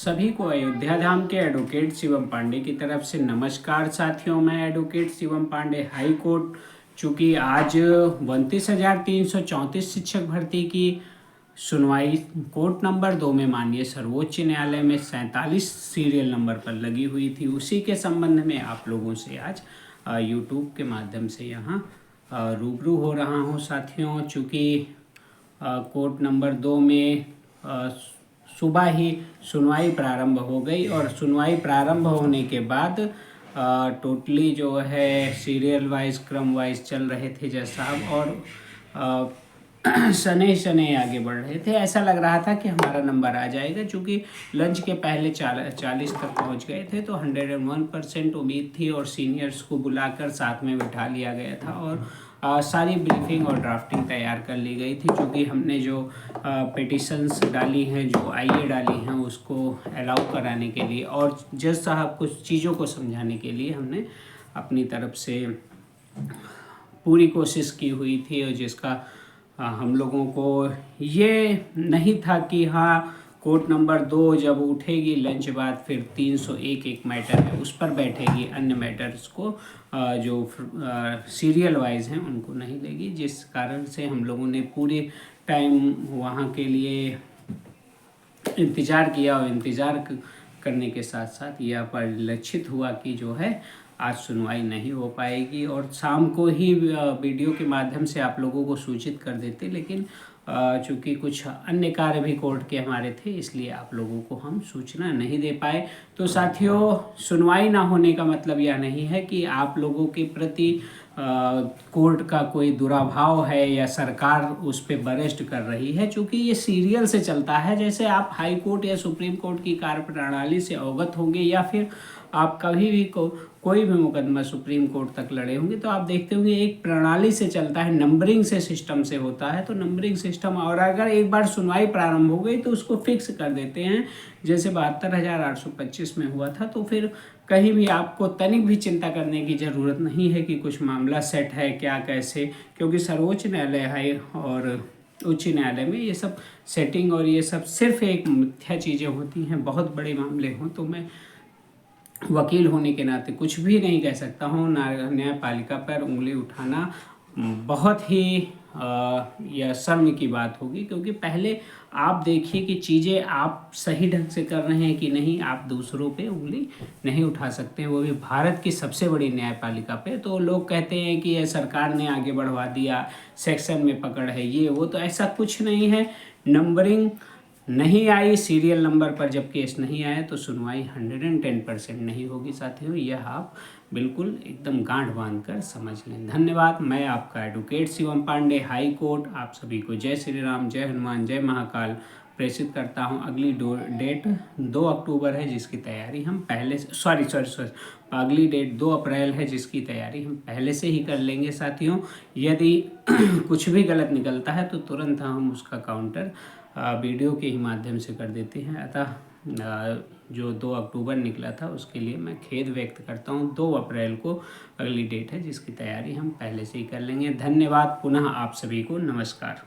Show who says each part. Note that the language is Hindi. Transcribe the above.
Speaker 1: सभी को अयोध्या धाम के एडवोकेट शिवम पांडे की तरफ से नमस्कार साथियों। मैं advocate Shivam Pandey high court, चूँकि आज 32,334 शिक्षक भर्ती की सुनवाई कोर्ट नंबर 2 में माननीय सर्वोच्च न्यायालय में 47 सीरियल नंबर पर लगी हुई थी, उसी के संबंध में आप लोगों से आज यूट्यूब के माध्यम से यहाँ रूबरू हो रहा हूँ साथियों। चूँकि कोर्ट नंबर 2 में सुबह ही सुनवाई प्रारंभ हो गई और सुनवाई प्रारंभ होने के बाद टोटली जो है सीरियल वाइज क्रम वाइज चल रहे थे जज साहब, और शनै आगे बढ़ रहे थे। ऐसा लग रहा था कि हमारा नंबर आ जाएगा, चूँकि लंच के पहले 40 तक पहुंच गए थे, तो 101% उम्मीद थी और सीनियर्स को बुलाकर साथ में बिठा लिया गया था और सारी ब्रीफिंग और ड्राफ्टिंग तैयार कर ली गई थी। क्योंकि हमने जो पिटिशन्स डाली हैं, जो आईए डाली हैं, उसको अलाउ कराने के लिए और जज साहब कुछ चीज़ों को समझाने के लिए हमने अपनी तरफ से पूरी कोशिश की हुई थी, और जिसका हम लोगों को ये नहीं था कि हाँ कोर्ट नंबर 2 जब उठेगी लंच बाद फिर 301 एक मैटर है उस पर बैठेगी, अन्य मैटर्स को जो सीरियल वाइज हैं उनको नहीं लेगी, जिस कारण से हम लोगों ने पूरे टाइम वहाँ के लिए इंतज़ार किया और इंतज़ार करने के साथ साथ यह परिलक्षित हुआ कि जो है आज सुनवाई नहीं हो पाएगी, और शाम को ही वीडियो के माध्यम से आप लोगों को सूचित कर देते, लेकिन चूँकि कुछ अन्य कार्य भी कोर्ट के हमारे थे, इसलिए आप लोगों को हम सूचना नहीं दे पाए। तो साथियों, सुनवाई ना होने का मतलब यह नहीं है कि आप लोगों के प्रति कोर्ट का कोई दुराभाव है या सरकार उस पर बरेस्ट कर रही है, चूँकि ये सीरियल से चलता है। जैसे आप हाई कोर्ट या सुप्रीम कोर्ट की कार्यप्रणाली से अवगत होंगे, या फिर आप कभी भी कोई भी मुकदमा सुप्रीम कोर्ट तक लड़े होंगे, तो आप देखते होंगे एक प्रणाली से चलता है, नंबरिंग से सिस्टम से होता है। तो नंबरिंग सिस्टम, और अगर एक बार सुनवाई प्रारंभ हो गई तो उसको फिक्स कर देते हैं। जैसे 72,825 में हुआ था, तो फिर कहीं भी आपको तनिक भी चिंता करने की ज़रूरत नहीं है कि कुछ मामला सेट है क्या कैसे, क्योंकि सर्वोच्च न्यायालय है और उच्च न्यायालय में ये सब सेटिंग और ये सब सिर्फ एक मिथ्या चीज़ें होती हैं। बहुत बड़े मामले हों तो मैं वकील होने के नाते कुछ भी नहीं कह सकता हूँ। न्यायपालिका पर उंगली उठाना बहुत ही यह शर्म की बात होगी, क्योंकि पहले आप देखिए कि चीज़ें आप सही ढंग से कर रहे हैं कि नहीं। आप दूसरों पे उंगली नहीं उठा सकते, वो भी भारत की सबसे बड़ी न्यायपालिका पे। तो लोग कहते हैं कि यह सरकार ने आगे बढ़वा दिया, सेक्शन में पकड़ है, ये वो, तो ऐसा कुछ नहीं है। नंबरिंग नहीं आई, सीरियल नंबर पर जब केस नहीं आया तो सुनवाई 110% नहीं होगी साथियों। यह आप बिल्कुल एकदम गांठ बांध कर समझ लें। धन्यवाद। मैं आपका advocate Shivam Pandey high court आप सभी को जय श्री राम, जय हनुमान, जय महाकाल प्रेषित करता हूं। अगली डेट 2 अक्टूबर है, जिसकी तैयारी हम पहले से सॉरी अगली डेट 2 अप्रैल है, जिसकी तैयारी हम पहले से ही कर लेंगे साथियों। यदि कुछ भी गलत निकलता है तो तुरंत हम उसका काउंटर वीडियो के ही माध्यम से कर देते हैं। अतः जो 2 अक्टूबर निकला था उसके लिए मैं खेद व्यक्त करता हूं। 2 अप्रैल को अगली डेट है, जिसकी तैयारी हम पहले से ही कर लेंगे। धन्यवाद। पुनः आप सभी को नमस्कार।